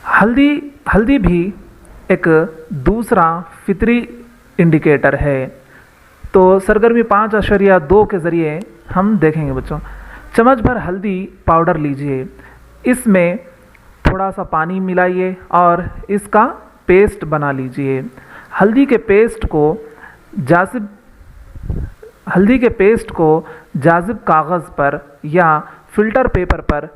हल्दी हल्दी भी एक दूसरा फितरी इंडिकेटर है। तो सरगर्मी 5.2 के ज़रिए हम देखेंगे बच्चों। चम्मच भर हल्दी पाउडर लीजिए, इसमें थोड़ा सा पानी मिलाइए और इसका पेस्ट बना लीजिए। हल्दी के पेस्ट को जाजिब कागज़ पर या फ़िल्टर पेपर पर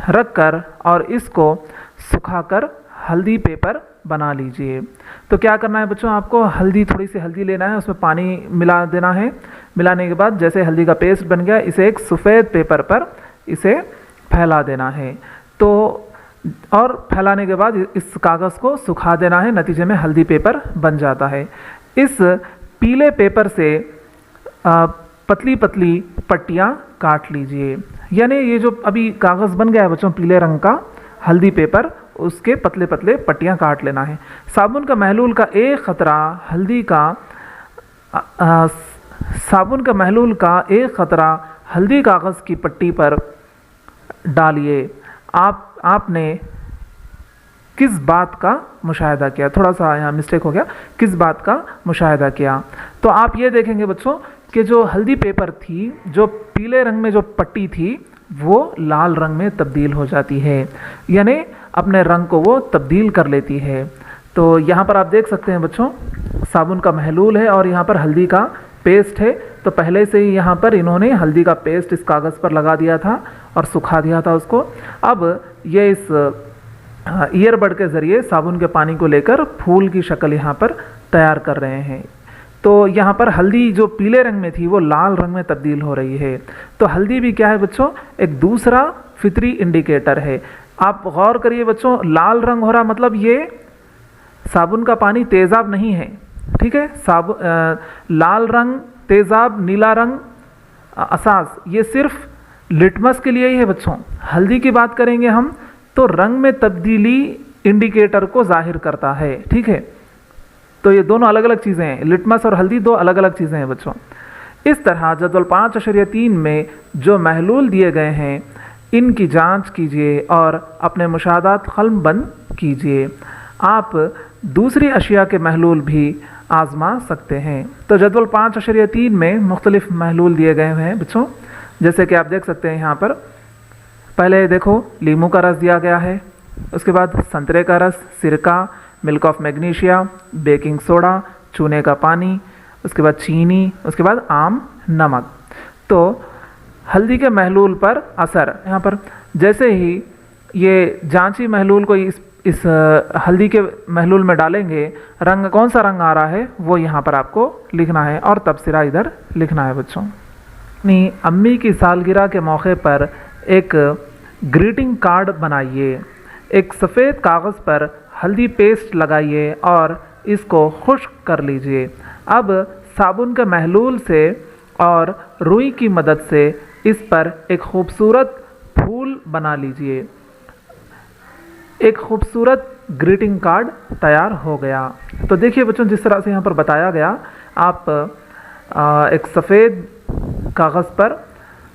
रखकर और इसको सुखाकर हल्दी पेपर बना लीजिए। तो क्या करना है बच्चों, आपको थोड़ी सी हल्दी लेना है, उसमें पानी मिला देना है। मिलाने के बाद जैसे हल्दी का पेस्ट बन गया, इसे एक सफ़ेद पेपर पर इसे फैला देना है। तो और फैलाने के बाद इस कागज़ को सुखा देना है, नतीजे में हल्दी पेपर बन जाता है। इस पीले पेपर से पतली पतली पट्टियाँ काट लीजिए। यानी ये जो अभी कागज़ बन गया है बच्चों पीले रंग का हल्दी पेपर, उसके पतले पतले पट्टियाँ काट लेना है। साबुन का महलूल का एक ख़तरा हल्दी कागज़ की पट्टी पर डालिए। आपने किस बात का मुशाहिदा किया? थोड़ा सा यहाँ मिस्टेक हो गया, किस बात का मुशाहिदा किया? तो आप ये देखेंगे बच्चों कि जो हल्दी पेपर थी, जो पीले रंग में जो पट्टी थी, वो लाल रंग में तब्दील हो जाती है, यानी अपने रंग को वो तब्दील कर लेती है। तो यहाँ पर आप देख सकते हैं बच्चों, साबुन का महलूल है और यहाँ पर हल्दी का पेस्ट है। तो पहले से ही यहाँ पर इन्होंने हल्दी का पेस्ट इस कागज़ पर लगा दिया था और सुखा दिया था उसको। अब ये इस ईयरबड के ज़रिए साबुन के पानी को लेकर फूल की शक्ल यहाँ पर तैयार कर रहे हैं। तो यहाँ पर हल्दी जो पीले रंग में थी वो लाल रंग में तब्दील हो रही है। तो हल्दी भी क्या है बच्चों, एक दूसरा फितरी इंडिकेटर है। आप गौर करिए बच्चों, लाल रंग हो रहा मतलब ये साबुन का पानी तेज़ाब नहीं है, ठीक है। लाल रंग, तेज़ाब, नीला रंग, असास, ये सिर्फ लिटमस के लिए ही है बच्चों। हल्दी की बात करेंगे हम तो रंग में तब्दीली इंडिकेटर को जाहिर करता है, ठीक है। तो ये दोनों अलग अलग चीज़ें हैं, लिटमस और हल्दी दो अलग अलग चीज़ें हैं बच्चों। इस तरह जदवल 5.3 में जो महलूल दिए गए हैं, इनकी जांच कीजिए और अपने मुशाहदात क़लमबंद कीजिए। आप दूसरी अशिया के महलूल भी आज़मा सकते हैं। तो जदवल 5.3 में मुख्तलिफ महलूल दिए गए हैं बच्चों, जैसे कि आप देख सकते हैं यहाँ पर। पहले देखो, लीमू का रस दिया गया है, उसके बाद संतरे का रस, सिरका, milk of magnesia, baking soda, चूने का पानी, उसके बाद चीनी, उसके बाद आम नमक। तो हल्दी के महलूल पर असर, यहाँ पर जैसे ही ये जांची महलूल को इस हल्दी के महलूल में डालेंगे, रंग कौन सा रंग आ रहा है वो यहाँ पर आपको लिखना है और तबसरा इधर लिखना है बच्चों। अपनी अम्मी की सालगिरह के मौके पर एक ग्रीटिंग कार्ड बनाइए। एक सफ़ेद कागज़ पर हल्दी पेस्ट लगाइए और इसको खुश्क कर लीजिए। अब साबुन के महलूल से और रुई की मदद से इस पर एक खूबसूरत फूल बना लीजिए। एक खूबसूरत ग्रीटिंग कार्ड तैयार हो गया। तो देखिए बच्चों, जिस तरह से यहाँ पर बताया गया, आप एक सफ़ेद कागज़ पर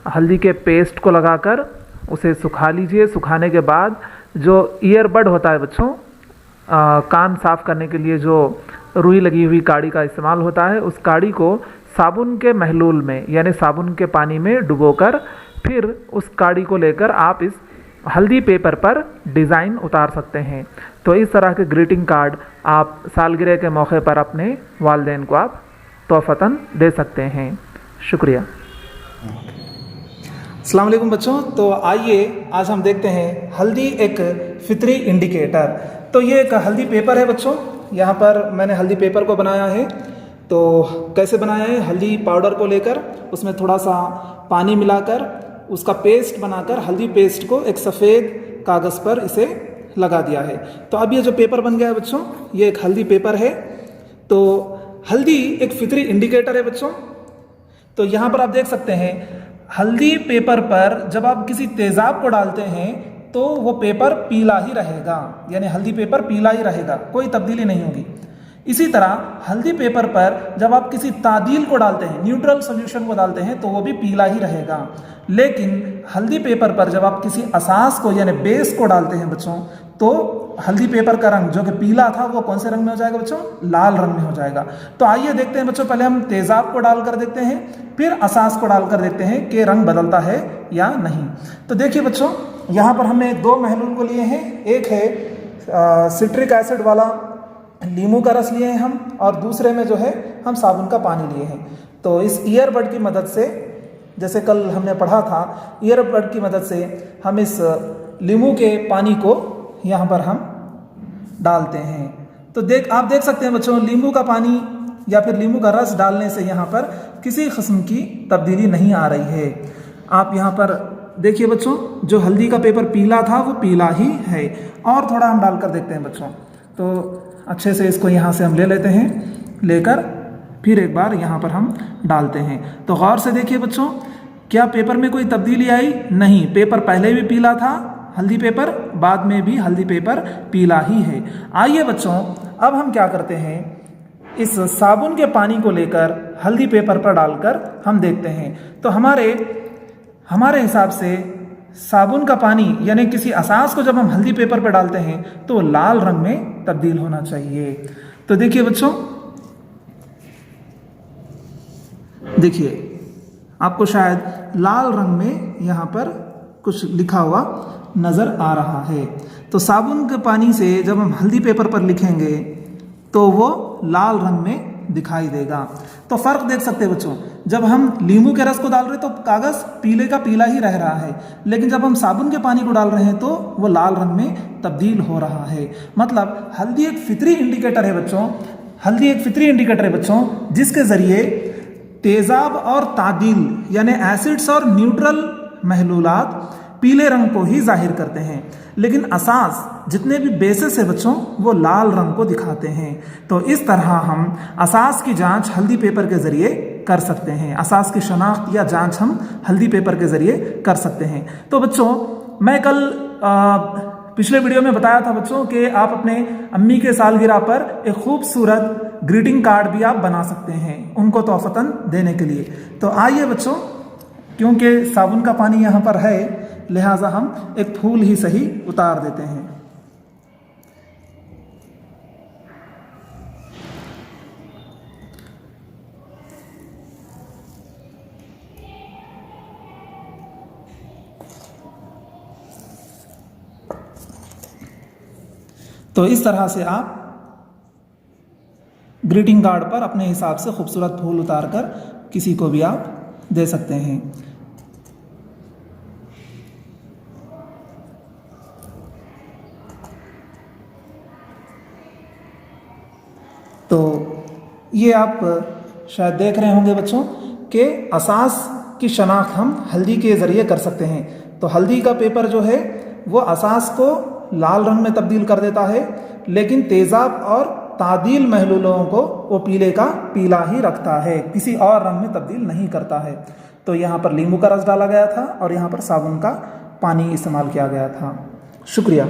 हल्दी के पेस्ट को लगाकर उसे सुखा लीजिए। सुखाने के बाद जो ईयरबड होता है बच्चों, कान साफ़ करने के लिए जो रुई लगी हुई काड़ी का इस्तेमाल होता है, उस काड़ी को साबुन के महलूल में यानी साबुन के पानी में डुबोकर फिर उस काड़ी को लेकर आप इस हल्दी पेपर पर डिज़ाइन उतार सकते हैं। तो इस तरह के ग्रीटिंग कार्ड आप सालगिरह के मौके पर अपने वालिदैन को आप तोहफ़तन दे सकते हैं। शुक्रिया। अस्सलाम वालेकुम बच्चों। तो आइए आज हम देखते हैं हल्दी एक फितरी इंडिकेटर। तो ये एक हल्दी पेपर है बच्चों, यहाँ पर मैंने हल्दी पेपर को बनाया है। तो कैसे बनाया है, हल्दी पाउडर को लेकर उसमें थोड़ा सा पानी मिलाकर उसका पेस्ट बनाकर हल्दी पेस्ट को एक सफ़ेद कागज़ पर इसे लगा दिया है। तो अब ये जो पेपर बन गया है बच्चों, ये एक हल्दी पेपर है। तो हल्दी एक फितरी इंडिकेटर है बच्चों। तो यहाँ पर आप देख सकते हैं, हल्दी पेपर पर जब आप किसी तेज़ाब को डालते हैं तो वो पेपर पीला ही रहेगा, यानी हल्दी पेपर पीला ही रहेगा, कोई तब्दीली नहीं होगी। इसी तरह हल्दी पेपर पर जब आप किसी तादील को डालते हैं, न्यूट्रल सॉल्यूशन को डालते हैं, तो वो भी पीला ही रहेगा। लेकिन हल्दी पेपर पर जब आप किसी असास को यानी बेस को डालते हैं बच्चों, तो हल्दी पेपर का रंग जो कि पीला था वो कौन से रंग में हो जाएगा बच्चों? लाल रंग में हो जाएगा। तो आइए देखते हैं बच्चों, पहले हम तेजाब को डालकर देखते हैं, फिर असास को डालकर देखते हैं कि रंग बदलता है या नहीं। तो देखिए बच्चों, यहाँ पर हमने दो महलूल को लिए हैं। एक है सिट्रिक एसिड वाला नींबू का रस लिए हैं हम, और दूसरे में जो है हम साबुन का पानी लिए हैं। तो इस ईयरबड की मदद से, जैसे कल हमने पढ़ा था, ईयरबड की मदद से हम इस नींबू के पानी को यहाँ पर हम डालते हैं। तो आप देख सकते हैं बच्चों, नींबू का पानी या फिर नींबू का रस डालने से यहाँ पर किसी किस्म की तब्दीली नहीं आ रही है। आप यहाँ पर देखिए बच्चों, जो हल्दी का पेपर पीला था वो पीला ही है। और थोड़ा हम डालकर देखते हैं बच्चों। तो अच्छे से इसको यहाँ से हम ले लेते हैं, लेकर फिर एक बार यहाँ पर हम डालते हैं। तो गौर से देखिए बच्चों, क्या पेपर में कोई तब्दीली आई? नहीं, पेपर पहले भी पीला था हल्दी पेपर, बाद में भी हल्दी पेपर पीला ही है। आइए बच्चों, अब हम क्या करते हैं, इस साबुन के पानी को लेकर हल्दी पेपर पर डालकर हम देखते हैं। तो हमारे हिसाब से साबुन का पानी यानी किसी असास को जब हम हल्दी पेपर पर डालते हैं तो लाल रंग में तब्दील होना चाहिए। तो देखिए बच्चों, देखिए आपको शायद लाल रंग में यहाँ पर कुछ लिखा हुआ नज़र आ रहा है। तो साबुन के पानी से जब हम हल्दी पेपर पर लिखेंगे तो वो लाल रंग में दिखाई देगा। तो फ़र्क देख सकते हैं बच्चों, जब हम नींबू के रस को डाल रहे हैं तो कागज़ पीले का पीला ही रह रहा है, लेकिन जब हम साबुन के पानी को डाल रहे हैं तो वो लाल रंग में तब्दील हो रहा है। मतलब हल्दी एक फितरी इंडिकेटर है बच्चों, हल्दी एक फितरी इंडिकेटर है बच्चों, जिसके ज़रिए तेज़ाब और तादील यानी एसिड्स और न्यूट्रल महलूलात पीले रंग को ही जाहिर करते हैं, लेकिन असास जितने भी बेसिस है बच्चों वो लाल रंग को दिखाते हैं। तो इस तरह हम असास की जांच हल्दी पेपर के ज़रिए कर सकते हैं। असास की शनाख्त या जांच हम हल्दी पेपर के ज़रिए कर सकते हैं। तो बच्चों, मैं कल पिछले वीडियो में बताया था बच्चों कि आप अपने अम्मी के सालगिरह पर एक खूबसूरत ग्रीटिंग कार्ड भी आप बना सकते हैं उनको तोहफ़तन देने के लिए। तो आइए बच्चों, क्योंकि साबुन का पानी यहाँ पर है, लिहाजा हम एक फूल ही सही उतार देते हैं। तो इस तरह से आप ग्रीटिंग कार्ड पर अपने हिसाब से खूबसूरत फूल उतारकर किसी को भी आप दे सकते हैं। तो ये आप शायद देख रहे होंगे बच्चों कि असास की शनाख्त हम हल्दी के ज़रिए कर सकते हैं। तो हल्दी का पेपर जो है वो असास को लाल रंग में तब्दील कर देता है, लेकिन तेज़ाब और तादील महलूलों को वो पीले का पीला ही रखता है, किसी और रंग में तब्दील नहीं करता है। तो यहाँ पर नींबू का रस डाला गया था और यहाँ पर साबुन का पानी इस्तेमाल किया गया था। शुक्रिया।